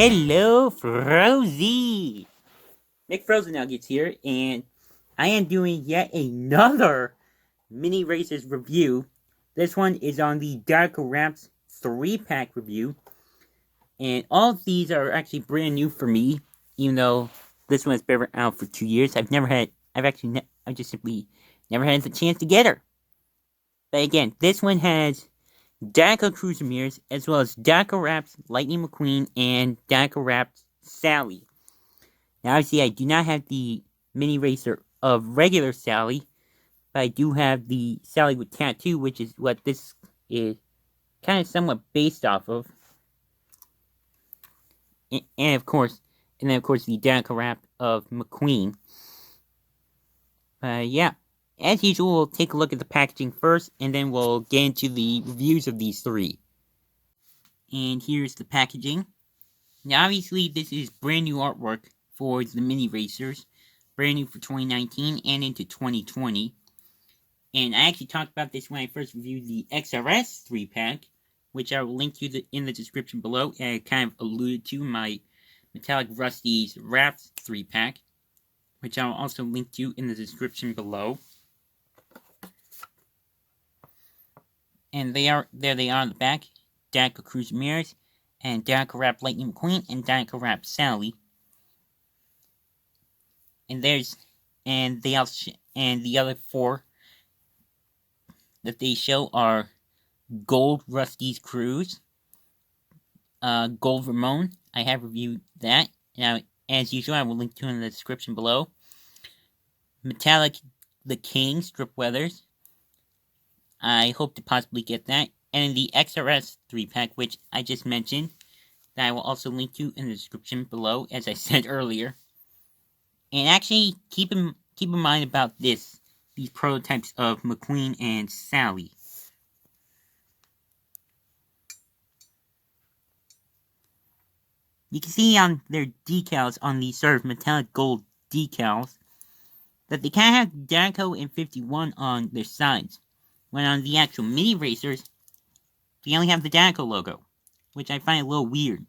Hello, Frozy! Nick Frozen Nuggets here, and I am doing yet another Mini Racers review. This one is on the Dinoco Wraps 3-pack review, and all of these are actually brand new for me, even though this one has been out for 2 years. I've just simply never had the chance to get her. But again, this one has Dinoco Cruiser Mirrors, as well as Dinoco Wraps Lightning McQueen and Dinoco Wraps Sally. Now, obviously, I do not have the mini racer of regular Sally, but I do have the Sally with tattoo, which is what this is kind of somewhat based off of. And of course, the Dinoco Wrap of McQueen. Yeah. As usual, we'll take a look at the packaging first, and then we'll get into the reviews of these three. And here's the packaging. Now, obviously, this is brand new artwork for the mini racers, brand new for 2019 and into 2020. And I actually talked about this when I first reviewed the XRS 3-pack, which I will link to in the description below, and I kind of alluded to my Metallic Rusty's Wraps 3-pack, which I'll also link to in the description below. And there they are on the back, Dinoco Cruiser Mirrors, and Dinoco Wrap Lightning McQueen, and Dinoco Wrap Sally. And the other four that they show are Gold Rusty's Cruise, Gold Ramon. I have reviewed that. Now, as usual, I will link to it in the description below. Metallic the King Strip Weathers. I hope to possibly get that. And the XRS 3-pack, which I just mentioned, that I will also link to in the description below, as I said earlier. And actually, keep in mind about these prototypes of McQueen and Sally. You can see on their decals, on these sort of metallic gold decals, that they kind of have Dinoco and 51 on their sides. When on the actual mini racers, they only have the Dinoco logo, which I find a little weird.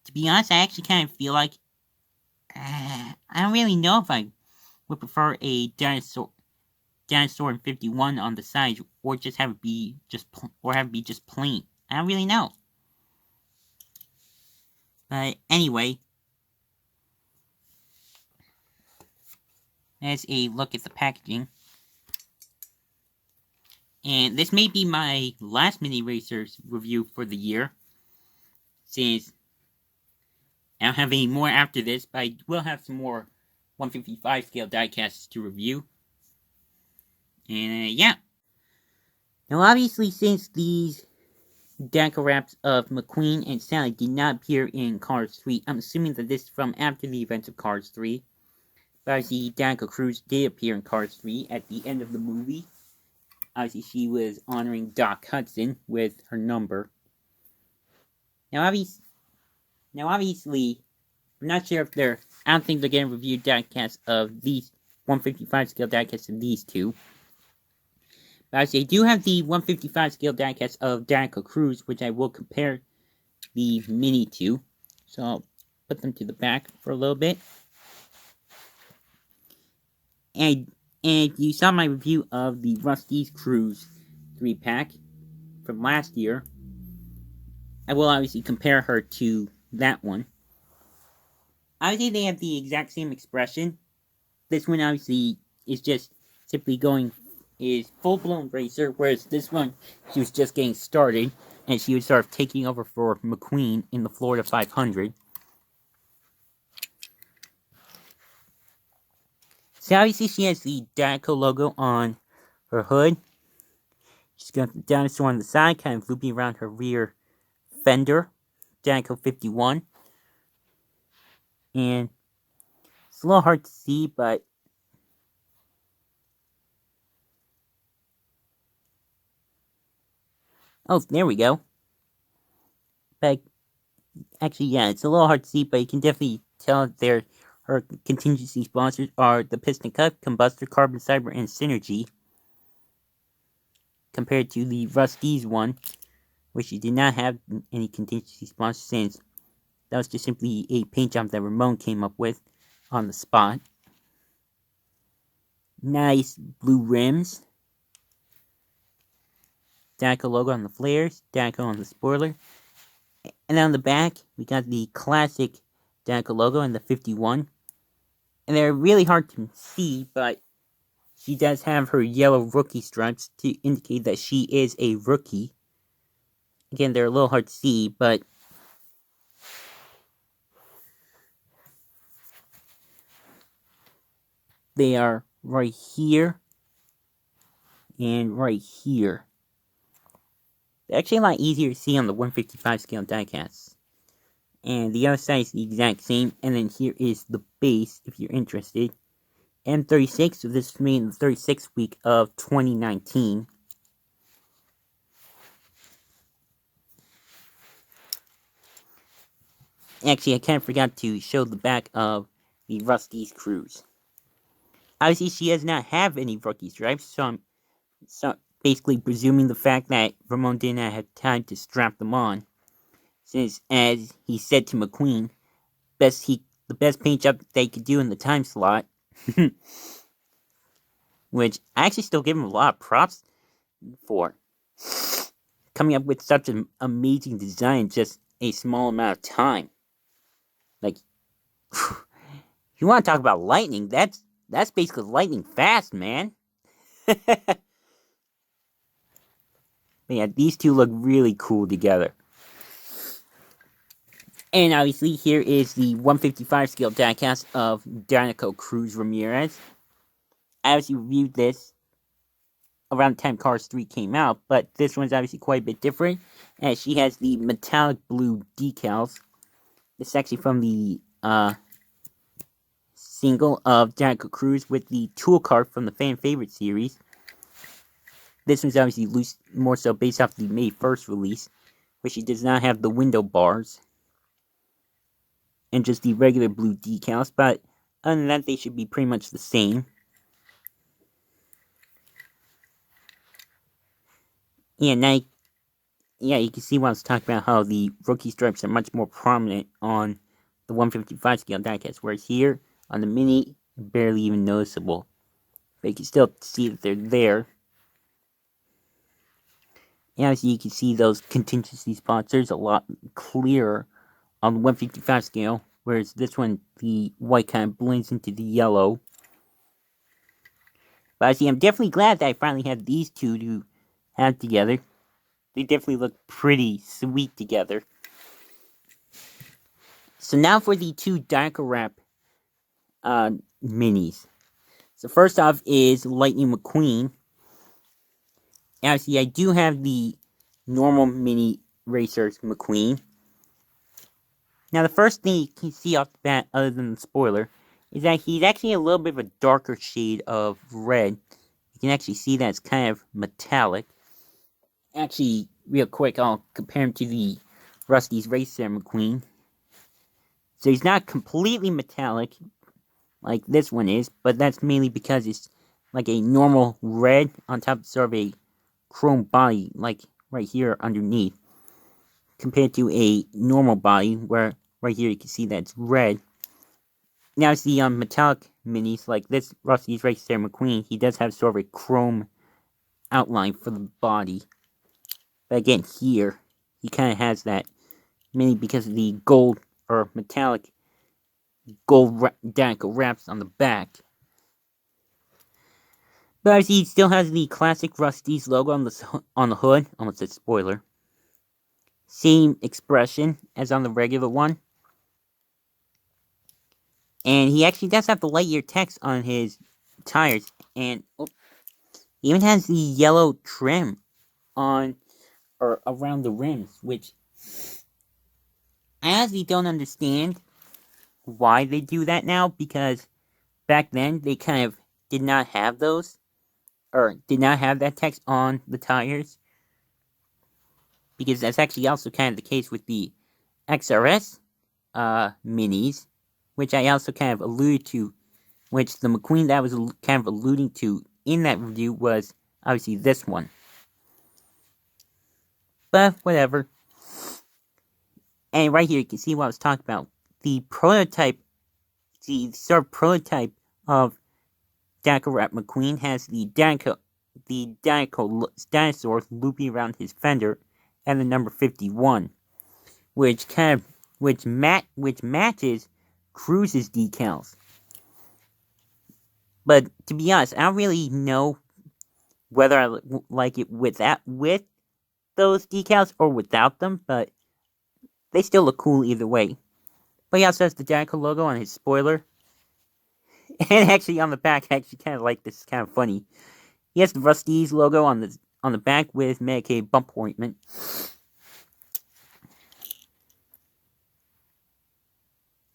To be honest, I actually kind of feel like I don't really know if I would prefer a dinosaur in 51 on the sides, or just have it be just plain. I don't really know. But anyway, that's a look at the packaging. And this may be my last Mini Racers review for the year, since I don't have any more after this, but I will have some more 155 scale diecasts to review. And yeah. Now obviously, since these Dinoco Wraps of McQueen and Sally did not appear in Cars 3, I'm assuming that this is from after the events of Cars 3. But obviously, Dinoco Cruz did appear in Cars 3 at the end of the movie. Obviously, she was honoring Doc Hudson with her number. Now, obviously, I'm not sure if I don't think they're going to review diecasts of these 155 scale diecasts of these two. But obviously, I do have the 155 scale diecast of Dinoco Cruz, which I will compare the mini to. So I'll put them to the back for a little bit. And you saw my review of the Rusty's Cruise 3-pack from last year. I will obviously compare her to that one. Obviously, they have the exact same expression. This one, obviously, is just simply is full-blown racer, whereas this one, she was just getting started, and she was sort of taking over for McQueen in the Florida 500. So obviously she has the Dinoco logo on her hood. She's got the dinosaur on the side, kind of looping around her rear fender. Dinoco 51. And it's a little hard to see, but oh, there we go. But actually, yeah, it's a little hard to see, but you can definitely tell that her contingency sponsors are the Piston Cup, Combustor, Carbon Cyber, and Synergy, compared to the Rusty's one, which she did not have any contingency sponsors since that was just simply a paint job that Ramon came up with on the spot. Nice blue rims. Dinoco logo on the flares, Dinoco on the spoiler. And on the back, we got the classic Dinoco logo and the 51. And they're really hard to see, but she does have her yellow rookie stripes to indicate that she is a rookie. Again, they're a little hard to see, but they are right here and right here. They're actually a lot easier to see on the 155 scale diecast. And the other side is the exact same, and then here is the base, if you're interested. M36, so this is made in the 36th week of 2019. Actually, I kind of forgot to show the back of the Rusty's Cruise. Obviously, she does not have any rookie stripes, so I'm basically presuming the fact that Ramon did not have time to strap them on. Since, as he said to McQueen, the best paint job they could do in the time slot. Which I actually still give him a lot of props for. Coming up with such an amazing design in just a small amount of time. Like, you want to talk about lightning, that's basically lightning fast, man. But yeah, these two look really cool together. And obviously, here is the 155 scale diecast of Dinoco Cruz Ramirez. I obviously reviewed this around the time Cars 3 came out, but this one's obviously quite a bit different, as she has the metallic blue decals. This is actually from the single of Dinoco Cruz with the tool cart from the fan favorite series. This one's obviously loose, more so based off the May 1st release, where she does not have the window bars and just the regular blue decals, but other than that, they should be pretty much the same. Yeah, now, you can see what I was talking about, how the rookie stripes are much more prominent on the 155 scale diecast, whereas here, on the Mini, barely even noticeable. But you can still see that they're there. And obviously you can see those contingency sponsors a lot clearer on the 155 scale, whereas this one, the white kind of blends into the yellow. But obviously I'm definitely glad that I finally had these two to have together. They definitely look pretty sweet together. So now for the two Dinoco Wrap minis. So first off is Lightning McQueen. Obviously, I do have the normal mini racers McQueen. Now, the first thing you can see off the bat, other than the spoiler, is that he's actually a little bit of a darker shade of red. You can actually see that it's kind of metallic. Actually, real quick, I'll compare him to the Rusty's Racer McQueen. So he's not completely metallic like this one is, but that's mainly because it's like a normal red on top of sort of a chrome body, like right here underneath, compared to a normal body where right here you can see that it's red. Now it's the metallic minis like this Rusty's Racer McQueen. He does have sort of a chrome outline for the body, but again here he kind of has that mainly because of the gold or metallic gold Dinoco Wraps on the back. But obviously he still has the classic Rusty's logo on the hood, almost a spoiler. Same expression as on the regular one. And he actually does have the Lightyear text on his tires, and he even has the yellow trim on or around the rims, which I honestly don't understand why they do that now, because back then they kind of did not have those, or did not have that text on the tires, because that's actually also kind of the case with the XRS minis, which I also kind of alluded to, which the McQueen that I was kind of alluding to in that review was obviously this one. But whatever. And right here you can see what I was talking about. The prototype, the sort of prototype of Dinoco Wrap McQueen has the Dinoco dinosaur looping around his fender and the number 51, which matches Cruise's decals. But to be honest, I don't really know whether I like it with those decals or without them, but they still look cool either way. But he also has the Dinoco logo on his spoiler. And actually on the back, I actually kind of like this. It's kind of funny. He has the Rusty's logo on the back with Medicaid bump ointment.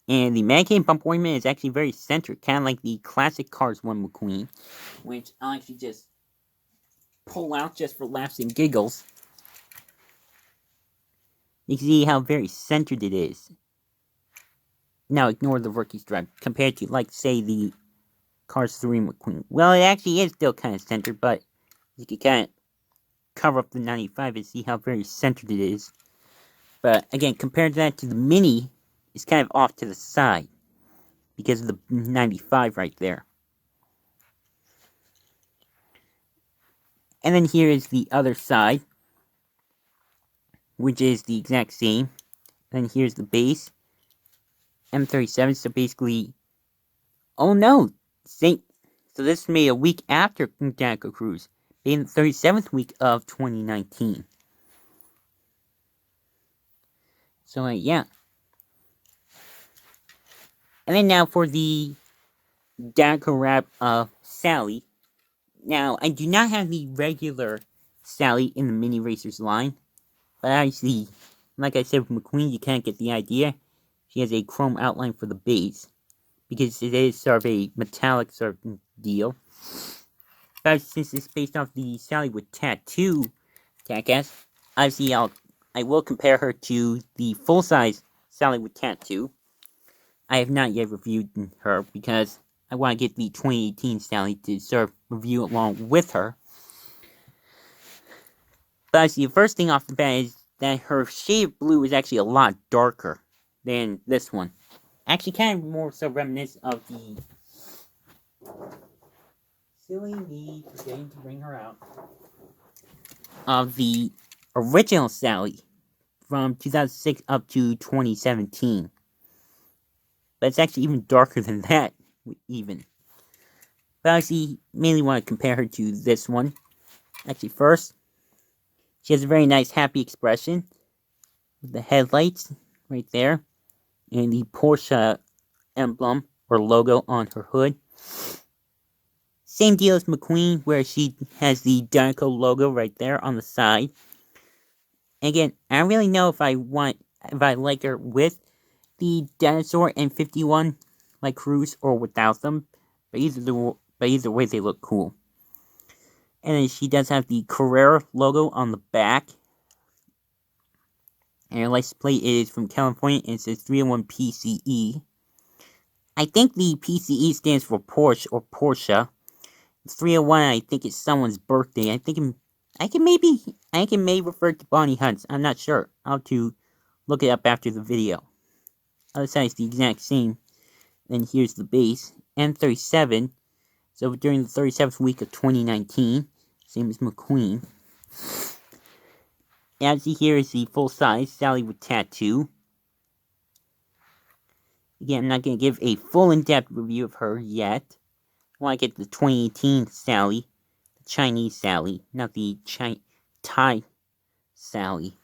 And the Medicaid bump ointment is actually very centered, kind of like the classic Cars 1 McQueen, which I'll actually just pull out just for laughs and giggles. You can see how very centered it is. Now ignore the rookie stripe compared to, like, say, the Cars 3 McQueen. Well, it actually is still kind of centered, but you can kind of cover up the 95 and see how very centered it is. But again, compared that to the Mini, it's kind of off to the side because of the 95 right there. And then here is the other side, which is the exact same. And then here's the base, M37. So basically, oh no, so this is made a week after Dinoco Cruise, being the 37th week of 2019. So yeah. And then now for the Dinoco Wrap of Sally. Now, I do not have the regular Sally in the Mini Racers line, but obviously, like I said with McQueen, you can't get the idea. She has a chrome outline for the base, because it is sort of a metallic sort of deal. But since it's based off the Sally with tattoo jackass, obviously I will compare her to the full-size Sally with tattoo. I have not yet reviewed her because I want to get the 2018 Sally to sort of review along with her. But actually, the first thing off the bat is that her shade of blue is actually a lot darker than this one. Actually, kind of more so reminiscent of the... Silly me forgetting to bring her out. Of the original Sally from 2006 up to 2017. But it's actually even darker than that, even. But I actually mainly want to compare her to this one. Actually, first, she has a very nice happy expression with the headlights right there and the Porsche emblem or logo on her hood. Same deal as McQueen, where she has the Dinoco logo right there on the side. Again, I don't really know if I like her with the dinosaur and 51 like Cruise or without them, but either way they look cool. And then she does have the Carrera logo on the back. And her license plate is from California and it says 301 PCE. I think the PCE stands for Porsche or Porsche. 301, I think it's someone's birthday. I can maybe refer to Bonnie Hunt's. I'm not sure. I'll have to look it up after the video. Other side is the exact same. Then here's the base. M37. So during the 37th week of 2019. Same as McQueen. As you see here is the full size Sally with tattoo. Again, I'm not going to give a full in-depth review of her yet. I want to get the 2018 Sally, the Chinese Sally, not the Thai Sally.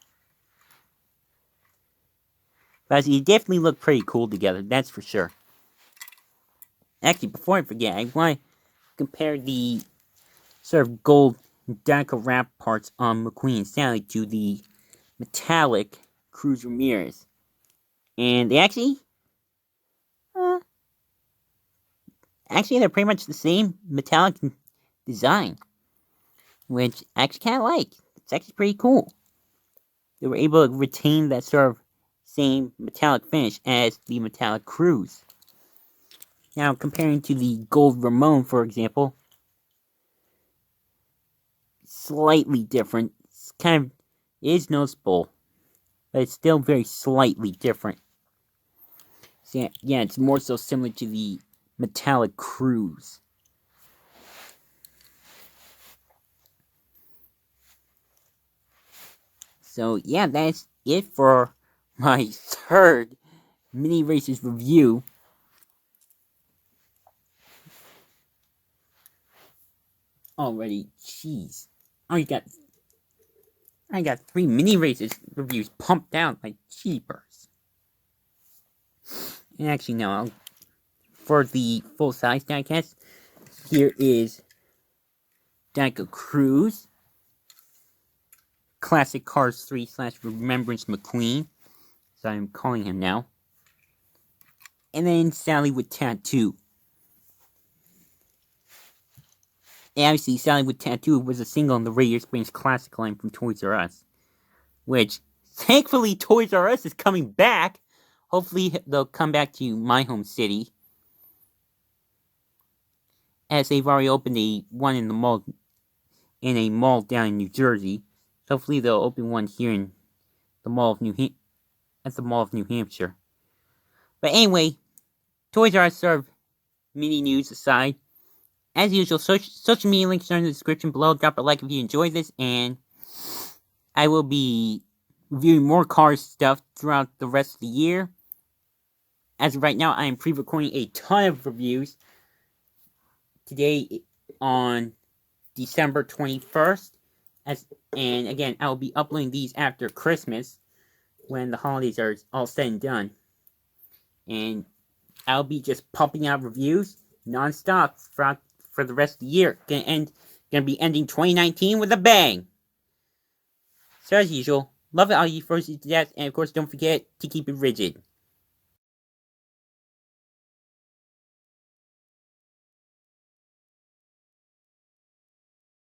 But you definitely look pretty cool together, that's for sure. Actually, before I forget, I want to compare the sort of gold Dinoco Wrap parts on McQueen and Sally to the metallic Cruz Ramirez. And they actually they're pretty much the same metallic design, which I actually kind of like. It's actually pretty cool. They were able to retain that sort of same metallic finish as the metallic Cruise. Now, comparing to the gold Ramon, for example, slightly different. is noticeable, but it's still very slightly different. So, yeah, it's more so similar to the metallic cruise. So yeah, that's it for my third mini races review. Already, jeez, I got 3 mini races reviews pumped out like cheapers. And actually, no, for the full size diecast, here is Dinoco Cruise, Classic Cars 3 / Remembrance McQueen, so I'm calling him now, and then Sally with Tattoo. And obviously, Sally with Tattoo was a single in the Radiator Springs Classic line from Toys R Us, which, thankfully, Toys R Us is coming back. Hopefully, they'll come back to my home city, as they've already opened one in a mall down in New Jersey. Hopefully, they'll open one here in the Mall of New Hampshire. But anyway, Toys R Us serve mini news aside. As usual, social media links are in the description below. Drop a like if you enjoyed this, and I will be reviewing more Cars stuff throughout the rest of the year. As of right now, I am pre-recording a ton of reviews. Today on December 21st. And again, I will be uploading these after Christmas, when the holidays are all said and done. And I'll be just pumping out reviews non-stop for the rest of the year. Gonna be ending 2019 with a bang. So as usual, love all you frozen to death, and of course don't forget to keep it rigid.